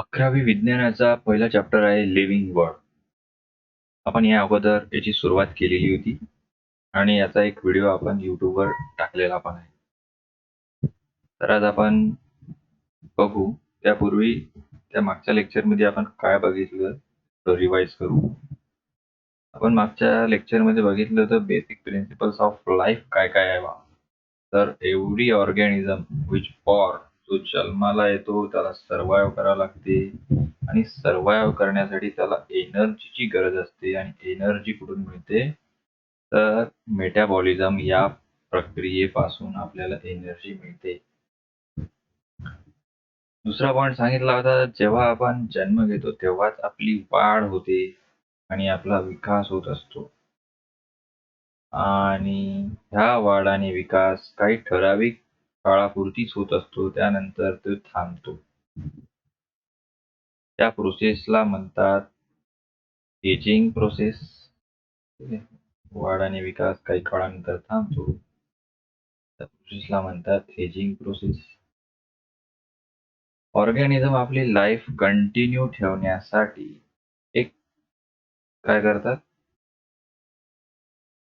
11वी विज्ञानाचा पहिला चॅप्टर आहे लिव्हिंग वर्ल्ड. आपण या अगोदर याची सुरुवात केलेली होती आणि याचा एक व्हिडिओ आपण YouTubeवर टाकलेला पण आहे. तर आज आपण बघू. त्यापूर्वी त्या मागच्या लेक्चरमध्ये आपण काय बघितलं तर रिवाइज करू. आपण मागच्या लेक्चरमध्ये बघितलं होतं बेसिक प्रिन्सिपल्स ऑफ लाईफ काय काय आहे बा. तर एव्हरी ऑर्गॅनिझम विच फॉर जो जन्माला येतो त्याला सर्वाइव्ह करावं लागते आणि सर्वाइव्ह करण्यासाठी त्याला एनर्जीची गरज असते आणि एनर्जी कुठून मिळते तर मेटाबॉलिझम या प्रक्रियेपासून आपल्याला एनर्जी मिळते. दुसरा पॉइंट सांगितला होता जेव्हा आपण जन्म घेतो तेव्हाच आपली वाढ होते आणि आपला विकास होत असतो आणि ह्या वाढ आणि विकास काही ठराविक काळापुरतीच होत असतो, त्यानंतर तो थांबतो. त्या प्रोसेसला म्हणतात एजिंग प्रोसेस. वाढ आणि विकास काही काळानंतर थांबतो, त्या प्रोसेसला म्हणतात एजिंग प्रोसेस. ऑर्गॅनिझम आपली लाईफ कंटिन्यू ठेवण्यासाठी एक काय करतात,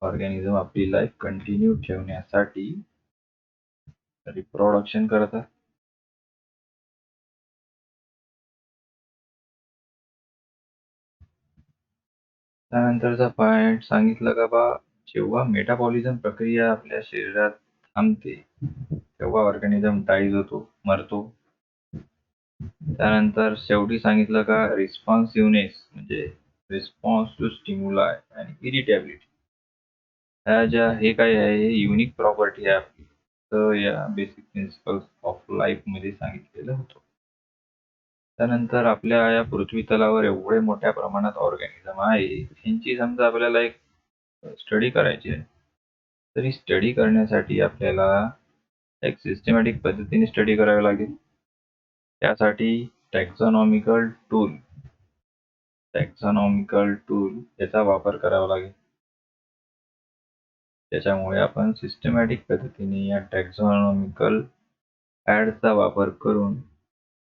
ऑर्गॅनिझम आपली लाईफ कंटिन्यू ठेवण्यासाठी रिप्रोडक्शन करतात. त्यानंतरचा पॉइंट सांगितलं का बा जेव्हा मेटाबॉलिझम प्रक्रिया आपल्या शरीरात थांबते तेव्हा ऑर्गॅनिझम डाईज होतो, मरतो. त्यानंतर शेवटी सांगितलं का रिस्पॉन्सिव्हनेस म्हणजे रिस्पॉन्स टू स्टिम्युलाय आणि इरिटेबिलिटी ह्या ज्या हे काय आहे हे युनिक प्रॉपर्टी आहे आपली. तर या बेसिक प्रिन्सिपल्स ऑफ लाईफ मध्ये सांगितलेलं होतं. त्यानंतर आपल्या या पृथ्वी तलावर एवढे मोठ्या प्रमाणात ऑर्गॅनिझम आहे यांची समजा आपल्याला एक स्टडी करायची आहे. तरी स्टडी करण्यासाठी आपल्याला एक सिस्टमॅटिक पद्धतीने स्टडी करावी लागेल. त्यासाठी टॅक्झॉनॉमिकल टूल याचा वापर करावा लागेल. त्याच्यामुळे आपण सिस्टमॅटिक पद्धतीने या टॅक्झॉनॉमिकल ॲडचा वापर करून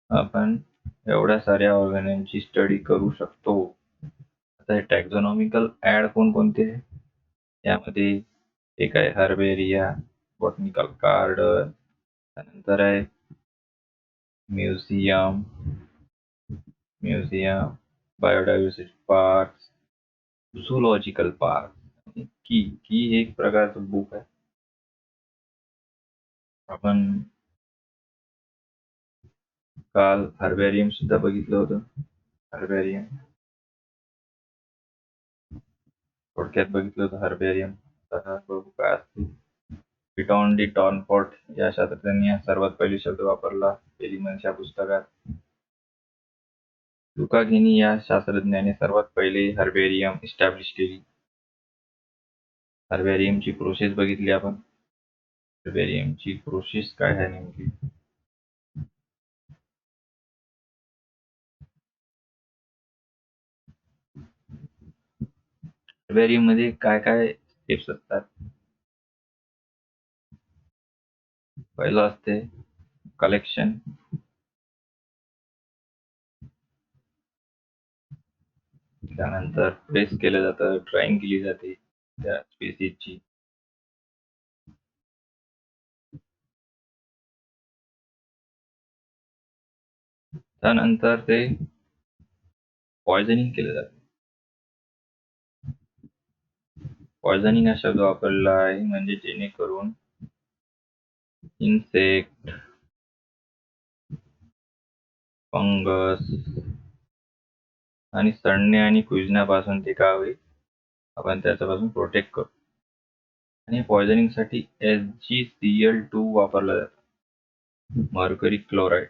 आपण एवढ्या साऱ्या ऑर्गॅनिझमची स्टडी करू शकतो. आता हे टॅक्झॉनॉमिकल ॲड कोणकोणते आहे? यामध्ये एक आहे हर्बेरिया, बॉटनिकल गार्डन, त्यानंतर आहे museum, biodiversity park, zoological park, की हे एक प्रकारचं बुक आहे. आपण काल हर्बेरियम सुद्धा बघितलं होतं. हर्बेरियम थोडक्यात बघितलं होतं हर्बेरियम. बघू काय असते. पिटॉन डी टॉर्नपॉट या शास्त्रज्ञांनी सर्वात पहिले शब्द वापरला एलिमेंट्सच्या पुस्तकात. लुकाघिनी या शास्त्रज्ञाने सर्वात पहिले हर्बेरियम इस्टॅब्लिश केली. हर्बेरियमची प्रोसेस बघितली आपण. हर्बेरियमची प्रोसेस काय आहे नेमकी? हर्बेरियम मध्ये काय काय स्टेप्स असतात? पहिलं असते कलेक्शन, त्यानंतर प्रेस केलं जातं, ड्रॉइंग केली जाते त्या स्पीसीजची. त्यानंतर ते पॉयझनिंग केलं जातं. पॉयझनिंग हा शब्द वापरला आहे म्हणजे जेणेकरून इन्सेक्ट, फंगस आणि सडणे आणि कुजण्यापासून ते काय होईल आपण त्याच्यापासून प्रोटेक्ट करू. आणि पॉयझनिंग साठी SgCl2 वापरलं जातं, मर्करी क्लोराईड.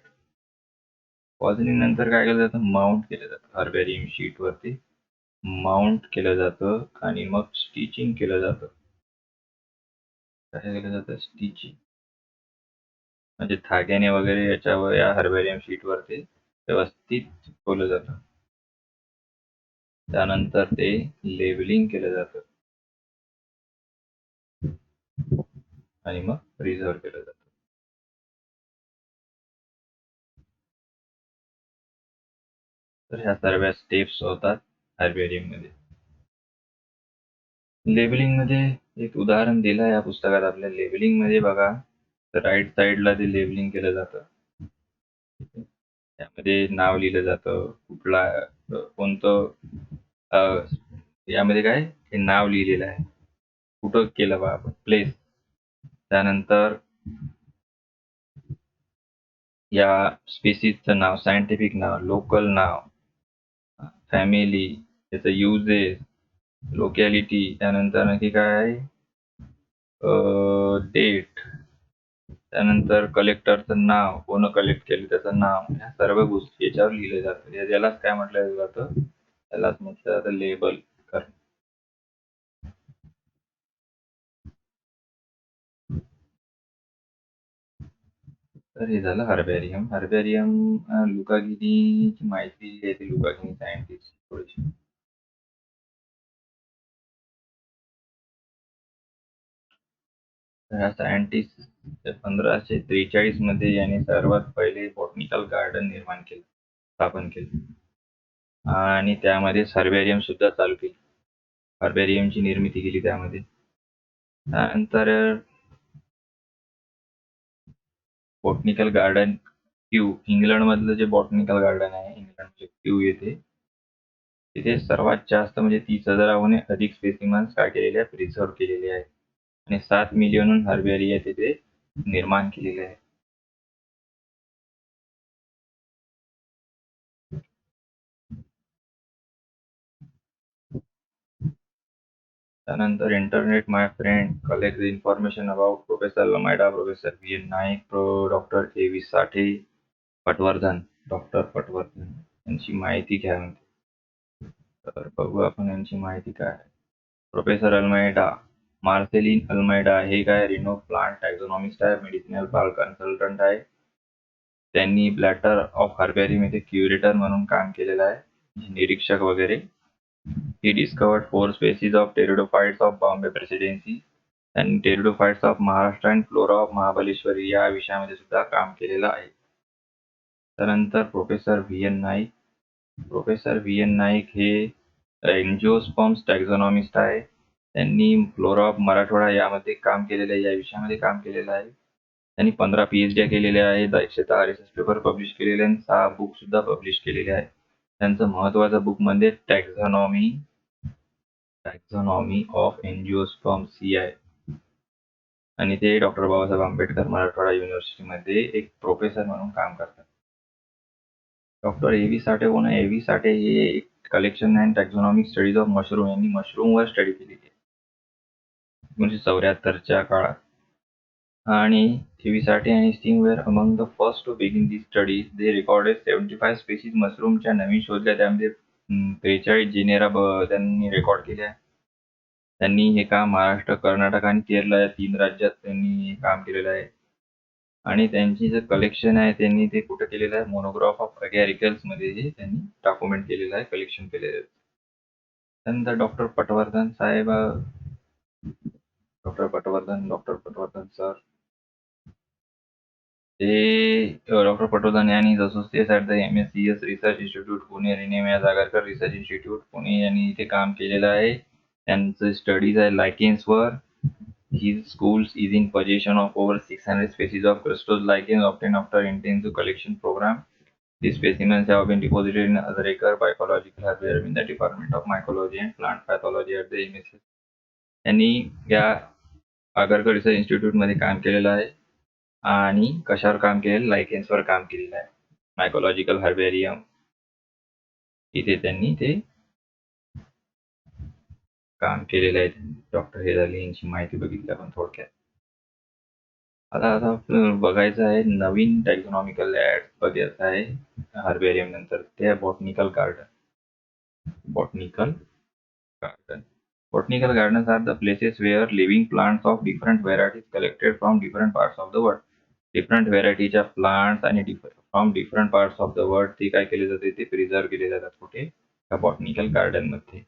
पॉयझनिंग नंतर काय केलं जातं, माउंट केलं जातं हर्बेरियम शीट वरती, माउंट केलं जातं आणि मग स्टिचिंग केलं जातं. काय केलं जातं, स्टिचिंग म्हणजे धाग्याने वगैरे याच्यावर या हर्बेरियम शीट वरती व्यवस्थित चिपकवलं जातं. त्यानंतर ते लेबलिंग केलं जातं आणि मग प्रिझर्व केलं जातं. तर ह्या सर्व स्टेप्स होतात हर्बेरियममध्ये. लेबलिंगमध्ये एक उदाहरण दिलं आहे या पुस्तकात आपल्या. लेबलिंगमध्ये बघा, तर राईट साईडला ते लेबलिंग केलं जातं. त्यामध्ये नाव लिहिलं जातं, कुठला कोणतं यामध्ये काय हे नाव लिहिलेलं आहे, कुठं केलं बा आपण प्लेस. त्यानंतर या स्पेसीसचं नाव, सायंटिफिक नाव, लोकल नाव, फॅमिली, त्याचं युजेस, लोकॅलिटी, त्यानंतर आणखी काय आहे, डेट, त्यानंतर कलेक्टरचं नाव, कोण कलेक्ट केलं त्याचं नाव, ह्या सर्व गोष्टी याच्यावर लिहिले जातात. यालाच काय म्हटलं जातं, त्यालाच म्हटलं जातं लेबल करणे. तर हे झालं हर्बेरियम. हर्बेरियम लुकागिनीची माहिती आहे, लुकागिनी सायंटिस्ट थोडीशी. ह्या सायंटिस्ट 1543 मध्ये याने सर्वात पहिले बॉटनिकल गार्डन निर्माण केलं, स्थापन केलं, आणि त्यामध्ये हर्बेरियम सुद्धा चालू केली. हर्बेरियमची निर्मिती केली त्यामध्ये. त्यानंतर बॉटनिकल गार्डन क्यू, इंग्लंडमधलं जे बॉटनिकल गार्डन आहे, इंग्लंडचे क्यू येथे, तिथे सर्वात जास्त म्हणजे 30,000हून अधिक स्पेसिमन्स काय केलेले आहे, प्रिझर्व केलेले आहे, आणि 7 मिलियन हर्बेरिया तिथे निर्माण केलेले आहे. त्यानंतर internet my friend, collect the information about professor लमायडा, professor V N Naik, doctor A V Sathe, Patwardhan, doctor Patwardhan यांची माहिती घ्या म्हणते. तर बघू आपण यांची माहिती काय आहे. प्रोफेसर अल्मायडा, मार्सेलिन अल्मायडा हे काय रिनो प्लांट टॅक्झॉनॉमिस्ट आहे, मेडिसिनल प्लांट कन्सल्टंट आहे. त्यांनी ब्लॅटर ऑफ हर्बेरियम येथे क्युरेटर म्हणून काम केलेलं आहे, निरीक्षक वगैरे. He discovered 4 species of pteridophytes of Bombay Presidency and pteridophytes of Maharashtra and flora of महाबळेश्वरी या विषयामध्ये सुद्धा काम केलेलं आहे. त्यानंतर professor V N Naik. Professor V N Naik हे एन्जिओस्पर्म्स टॅक्झॉनॉमिस्ट आहे. त्यांनी फ्लोरा ऑफ मराठवाडा यामध्ये काम केलेलं आहे, या विषयामध्ये काम केलेलं आहे. त्यांनी 15 PhD केलेल्या आहेत, 110 रिसर्च पेपर पब्लिश केलेले आहेत, 6 बुक सुद्धा पब्लिश केलेले आहेत. त्यांचं महत्वाचं बुक म्हणजे टॅक्झॉनॉमी ऑफ एन्जिओस्पर्म्स ही आहे, आणि ते डॉक्टर बाबासाहेब आंबेडकर मराठवाडा युनिव्हर्सिटीमध्ये एक प्रोफेसर म्हणून काम करतात. डॉक्टर ए व्ही साठे कोण आहे? ए व्ही साठे हे एक collection and taxonomic studies of mushroom, यांनी मशरूमवर स्टडी केलेली आहे 1974च्या काळात. आणि ए व्ही साठे आणि Steam were among the first to begin the studies. They recorded 75 species मशरूमच्या नवीन शोधल्या, त्यामध्ये 43 जिनेरा त्यांनी रेकॉर्ड केल्या. त्यांनी हे काम महाराष्ट्र, कर्नाटक आणि केरळ या 3 राज्यात त्यांनी काम केलेलं आहे. आणि त्यांची जे कलेक्शन आहे त्यांनी ते कुठे केलेलं आहे, मोनोग्राफ ऑफ अगॅरिकल्स मध्ये हे त्यांनी डॉक्युमेंट केलेलं आहे, कलेक्शन केलेलं आहे. त्यानंतर डॉक्टर पटवर्धन साहेब, डॉक्टर पटवर्धन सर, ते डॉक्टर पटवर्धन यांनी associate at the MSCS research institute Pune, रेनेमिया जागरकर रिसर्च इन्स्टिट्यूट पुणे यांनी इथे काम केलेलं आहे. त्यांचं स्टडीज आहे लायकेन्सवर. His schools is in possession of over 600 species of crustose lichens obtained after intensive collection program. These specimens have been deposited in Azrekar Biological Herbarium in the Department of Mycology and Plant Pathology at the MSS. यांनी या Agarkar research इन्स्टिट्यूटमध्ये काम केलेलं आहे, आणि कशावर काम केलेलं, लायकेन्सवर काम केलेलं आहे. मायकोलॉजिकल हर्बेरियम इथे त्यांनी ते काम केलेलं आहे. डॉक्टर हे झाली यांची माहिती बघितली आपण थोडक्यात. आता आता आपल्याला बघायचं आहे नवीन टॅक्झॉनॉमिकल ऍड बघायचं आहे हर्बेरियम नंतर, ते botanical garden. Botanical garden. Botanical gardens are the places where living plants of different varieties collected from different parts of the world. Different varieties of plants आणि from different parts of the world ते काय केले जाते, ते preserve केले जातात कुठे, त्या बॉटनिकल गार्डन मध्ये.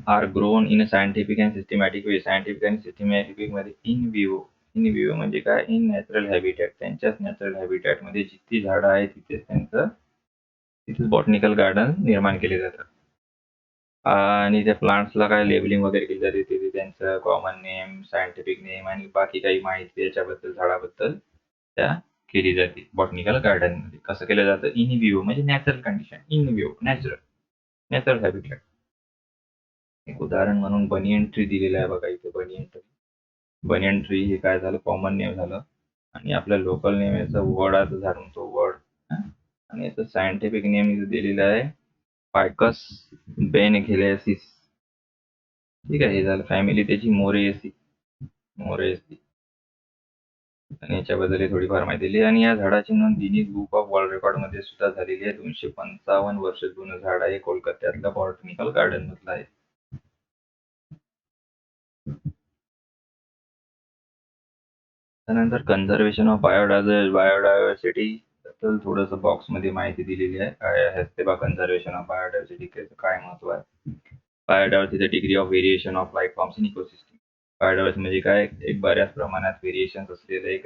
Are grown in a scientific and systematic way. Scientific आणि सिस्टमॅटिक मध्ये इन विवो. इन विवो म्हणजे काय, इन नॅचरल हॅबिटॅट, त्यांच्याच नॅचरल हॅबिटॅट मध्ये जितकी झाडं आहेत तिथेच त्यांचं तिथेच बॉटनिकल गार्डन निर्माण केले जातात. आणि त्या प्लांट्सला काय लेबलिंग वगैरे केली जाते, तिथे त्यांचं कॉमन नेम, सायंटिफिक नेम आणि बाकी काही माहिती याच्याबद्दल झाडाबद्दल त्या केली जाते बॉटनिकल गार्डनमध्ये. कसं केलं जातं? इन व्ह्यू म्हणजे natural condition, in view natural natural habitat. एक उदाहरण म्हणून बनियन ट्री दिलेलं आहे बघा इथे. बनियन ट्री, बनियन ट्री हे काय झालं, कॉमन नेम झालं. आणि आपल्या लोकल नेम याचं वडाचं झाड म्हणतो, वड. आणि याचं सायंटिफिक नेम इथे दिलेलं आहे फायकस बेनघेलेसिस. ठीक आहे, हे झालं फॅमिली त्याची मोरेसी. मोरेसी आणि याच्याबद्दल थोडीफार माहिती दिली. आणि या झाडाची नोंद Guinness book of world record मध्ये सुद्धा झालेली आहे. 255 वर्ष जुनं झाड आहे. कोलकात्यातल्या बॉटनिकल गार्डन मधलं आहे. त्यानंतर कन्झर्वेशन ऑफ बायोडायव्हर्सिटी बद्दल थोडंसं बॉक्समध्ये माहिती दिलेली आहे. काय आहे ते बा, कन्झर्वेशन ऑफ बायोडायव्हर्सिटी काय महत्व आहे. Biodiversity degree of variation of life forms in ecosystem. Biodiversity म्हणजे काय, एक बऱ्याच प्रमाणात व्हेरिएशन असलेले एक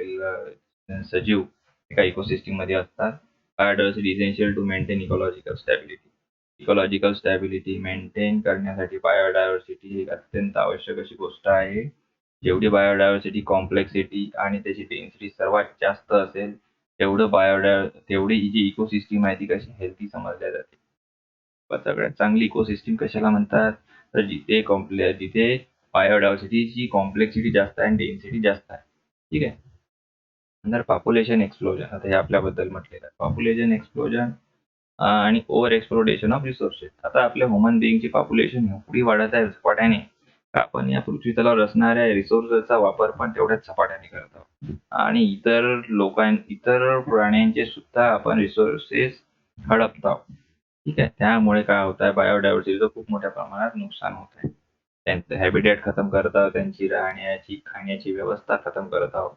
सजीव एका इकोसिस्टम मध्ये असतात. Biodiversity essential to maintain ecological stability. Ecological stability maintain करण्यासाठी बायोडायव्हर्सिटी ही अत्यंत आवश्यक अशी गोष्ट आहे. जेवढी बायोडायव्हर्सिटी कॉम्प्लेक्सिटी आणि त्याची डेन्सिटी सर्वात जास्त असेल, तेवढी जी इकोसिस्टम आहे ती कशी हेल्थी समजल्या जाते. सगळ्यात चांगली इकोसिस्टम कशाला म्हणतात, तर जिथे बायोडायव्हर्सिटीची कॉम्प्लेक्सिटी जास्त आहे आणि डेन्सिटी जास्त आहे. ठीक आहे. नंतर पॉप्युलेशन एक्सप्लोजन. आता हे आपल्याबद्दल म्हटलेलं आहे. पॉप्युलेशन एक्सप्लोजन आणि ओव्हर एक्सप्लोटेशन ऑफ रिसोर्सेस. आता आपल्या ह्युमन बिईंगची पॉप्युलेशन एवढी वाढत आहे झपाट्याने, आपण या पृथ्वी तलावर असणाऱ्या रिसोर्सेसचा वापर पण तेवढ्याच झपाट्याने करत आहोत. आणि इतर प्राण्यांचे सुद्धा आपण रिसोर्सेस हडपत आहोत. ठीक आहे. त्यामुळे काय होत आहे, बायोडायव्हर्सिटीचं खूप मोठ्या प्रमाणात नुकसान होत आहे. त्यांचं हॅबिटॅट खतम करत आहोत, त्यांची राहण्याची खाण्याची व्यवस्था खतम करत आहोत.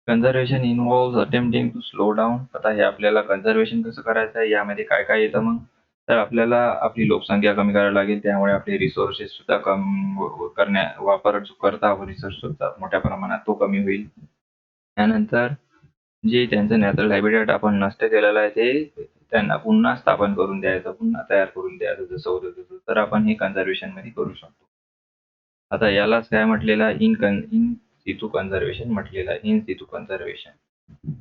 Conservation involve attempting to slow down. आता हे आपल्याला कन्झर्वेशन कसं करायचं आहे, यामध्ये काय काय येतं मग, तर आपल्याला आपली लोकसंख्या कमी करावी लागेल. त्यामुळे आपले रिसोर्सेस सुद्धा वापर जो करता आपण रिसोर्सचा मोठ्या प्रमाणात तो कमी होईल. त्यानंतर जे त्यांचं नॅचरल हॅबिटॅट आपण नष्ट केलेलं आहे ते त्यांना पुन्हा स्थापन करून द्यायचं, पुन्हा तयार करून द्यायचं जसं होतं तसं. तर आपण हे कन्झर्वेशन मध्ये करू शकतो. आता यालाच काय म्हटलेलं आहे, इन सिटू कन्झर्वेशन म्हटलेलं आहे. इन सिटू कन्झर्वेशन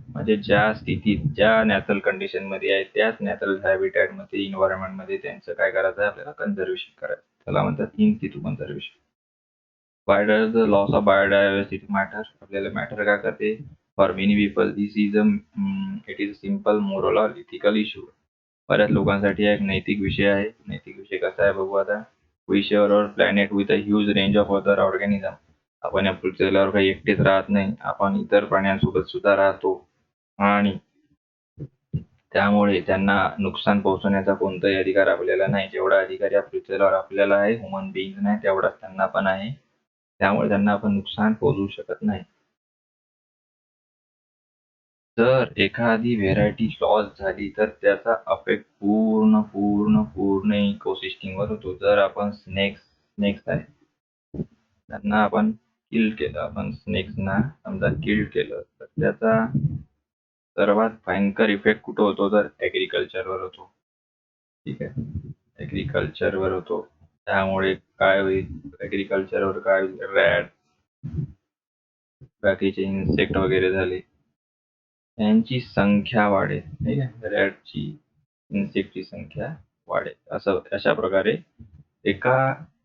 म्हणजे ज्या स्थितीत, ज्या नॅचरल कंडिशन मध्ये आहे त्याच नॅचरल हॅबिटॅट मध्ये, इन्व्हायरमेंट मध्ये त्यांचं काय करायचं आहे, आपल्याला कन्झर्वेशन करायचं. त्याला म्हणतात in Situ conservation. Why does the loss of biodiversity matter? आपल्याला मॅटर काय करते? For many people this is it is simple moral or ethical issue. बऱ्याच लोकांसाठी एक नैतिक विषय आहे. नैतिक विषय कसा आहे बघू आता. We share our planet with a huge range of other organism. आपण या पृथ्वीवर काही एकटेच राहत नाही, आपण इतर प्राण्यांसोबत सुद्धा राहतो. आणि त्यामुळे त्यांना नुकसान पोहोचवण्याचा कोणताही अधिकार आपल्याला नाही. जेवढा अधिकार या पृथ्वीवर आपल्याला आहे, ह्युमन बिईंग नाही, तेवढाच त्यांना पण आहे. त्यामुळे त्यांना आपण नुकसान पोहोचवू शकत नाही. जर एखादी व्हेरायटी लॉस झाली तर त्याचा अफेक्ट पूर्ण पूर्ण पूर्ण इकोसिस्टमवर होतो. जर आपण स्नेक्स आहे, त्यांना आपण किल केलं, आपण स्नेक्सना समजा किल केलं, तर त्याचा सर्वात भयंकर इफेक्ट कुठं होतो, तर ऍग्रिकल्चरवर होतो. ठीक आहे, ऍग्रिकल्चरवर होतो. त्यामुळे काय होईल, ऍग्रिकल्चरवर काय होईल, रॅट, बाकीचे इन्सेक्ट वगैरे झाले, यांची संख्या वाढेल. ठीक आहे, रॅटची, इन्सेक्टची संख्या वाढेल. अशा प्रकारे एका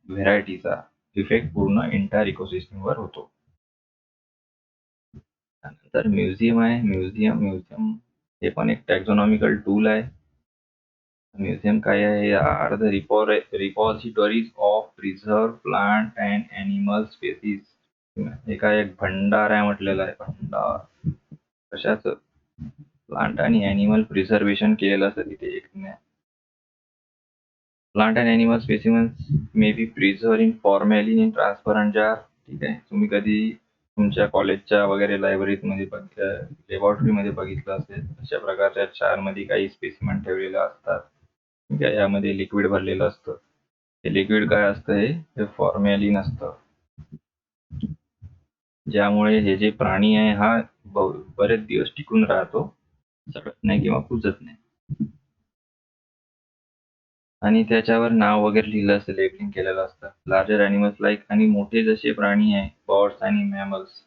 व्हेरायटीचा इफेक्ट पूर्ण एंटायर इकोसिस्टमवर होतो. त्यानंतर म्युझियम आहे. म्युझियम हे पण एक टॅक्झॉनॉमिकल टूल आहे. म्युझियम काय आहे, are the repositories of preserve plant and animal species. हे काय एक भंडार आहे म्हटलेलं आहे. भंडार कशाचं, प्लांट आणि ॲनिमल प्रिझर्वेशन केलेलं असतं तिथे. एक plant and animal specimens may be preserve in formalin in transparent jar. ठीक आहे, तुम्ही कधी तुमच्या कॉलेजच्या वगैरे लायब्ररीमध्ये लॅबॉरेटरीमध्ये बघितलं असेल, अशा प्रकारच्या चारमध्ये काही स्पेसिमन ठेवलेलं असतात. ठीक आहे, यामध्ये लिक्विड भरलेलं असतं. हे लिक्विड काय असतं, हे फॉर्मॅलिन असतं. ज्यामुळे हे जे प्राणी आहे हा बरेच दिवस टिकून राहतो, सडत नाही किंवा कुजत नाही. आणि त्याच्यावर नाव वगैरे लिहिलं असतं, लेबलिंग केलेलं असतं. लार्जर ॲनिमल्स लाईक आणि मोठे जसे प्राणी आहे, बर्ड्स आणि मॅमल्स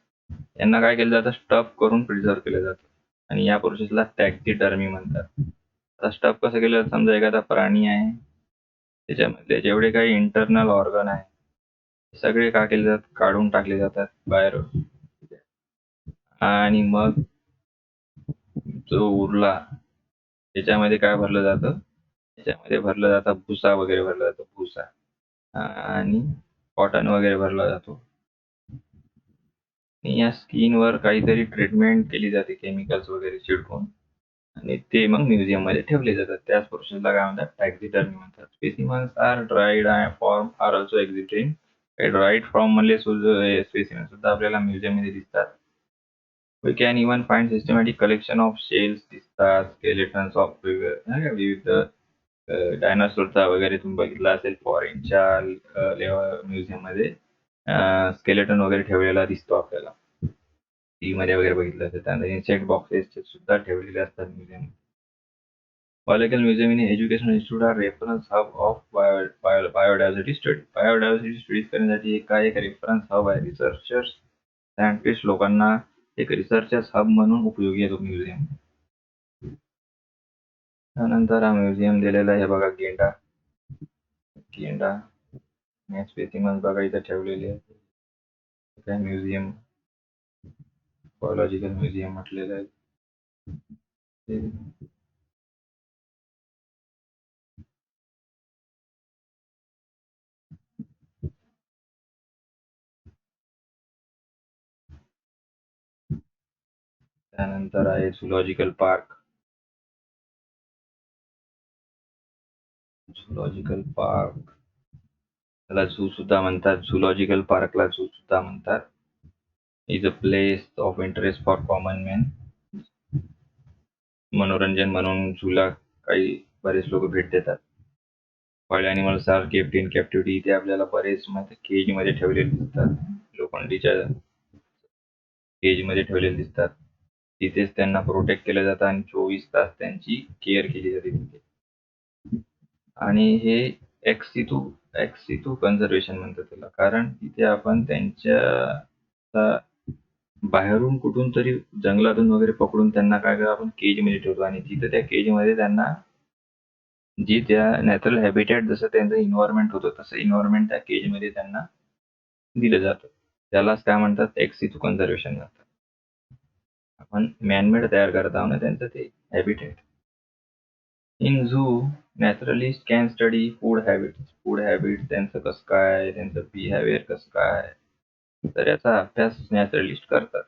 यांना काय केलं जातं, स्टफ करून प्रिझर्व्ह केलं जातं. आणि या प्रोसेसला टॅक्सिडर्मी म्हणतात. आता स्टफ कसं केलं, समजा एखादा प्राणी आहे, त्याच्यामधले जेवढे काही इंटरनल ऑर्गन आहे, सगळे काय केले जातात, काढून टाकले जातात बाहेर. आणि मग जो उरला त्याच्यामध्ये काय भरलं जातं, त्याच्यामध्ये भरलं जातं भुसा वगैरे भरला जातो, भुसा आणि कॉटन वगैरे भरला जातो. आणि या स्किनवर काहीतरी ट्रीटमेंट केली जाते केमिकल्स वगैरे चिडकून, आणि ते मग म्युझियममध्ये ठेवले जातात. त्याच प्रोसेसला काय म्हणतात, टॅक्सिडर्मी म्हणतात. Specimens are dried and form are also existing. Dried form मधले स्पेसिमन सुद्धा आपल्याला म्युझियममध्ये दिसतात. We can even find systematic collection of shells दिसतात, स्केलेटन्स ऑफ विविध डायनासोरचा वगैरे तुम्ही बघितला असेल फॉरेनच्या म्युझियम मध्ये स्केलेटन वगैरे ठेवलेला दिसतो आपल्याला. टी मध्ये वगैरे बघितलं असेल, त्यानंतर इन्सेक्ट बॉक्सेस सुद्धा ठेवलेले असतात museum. Zoological Museum in Educational Institute are reference hub of biodiversity study. Biodiversity studies करण्यासाठी एक रेफरन्स हब आहे. रिसर्चर्स, सायंटिस्ट लोकांना एक रिसर्चर्स हब म्हणून उपयोगी येतो म्युझियम. त्यानंतर हा म्युझियम दिलेला आहे बघा, गेंडा. गेंडा स्पेसिमन्स बघा इथं ठेवलेले आहे. काय म्युझियम, बायोलॉजिकल म्युझियम म्हटलेलं आहे. त्यानंतर आहे झुलॉजिकल पार्क. झुलॉजिकल पार्क त्याला झू सुद्धा म्हणतात. झुलॉजिकल पार्कला झू सुद्धा म्हणतात. Is a place of interest for common man. मनोरंजन म्हणून झूला काही बरेच लोक भेट देतात. Wild animals are kept in captivity. इथे आपल्याला बरेच केज मध्ये ठेवलेले दिसतात, लोखंडीच्या केज मध्ये ठेवलेले दिसतात. तिथेच त्यांना प्रोटेक्ट केलं जातं आणि 24 तास त्यांची केअर केली जाते तिथे. आणि हे एक्सिटू कन्झर्वेशन म्हणतात त्याला, कारण तिथे आपण त्यांच्या बाहेरून कुठून तरी जंगलातून वगैरे पकडून त्यांना काय करा, आपण केज मध्ये ठेवतो आणि तिथं त्या केज मध्ये त्यांना जी त्या नॅचरल हॅबिटॅट जसं त्यांचं इन्व्हायरमेंट होतं तसं इन्व्हायरमेंट त्या केज मध्ये त्यांना दिलं जातं. त्यालाच काय म्हणतात, एक्सिटू कन्झर्वेशन म्हणतात. आपण मॅनमेड तयार करत आहोत ना त्यांचं ते habitat. In zoo naturalist can study food habits त्यांचं कसं काय, त्यांचं बिहेवियर कसं काय, तर याचा अभ्यास नॅचरलिस्ट करतात.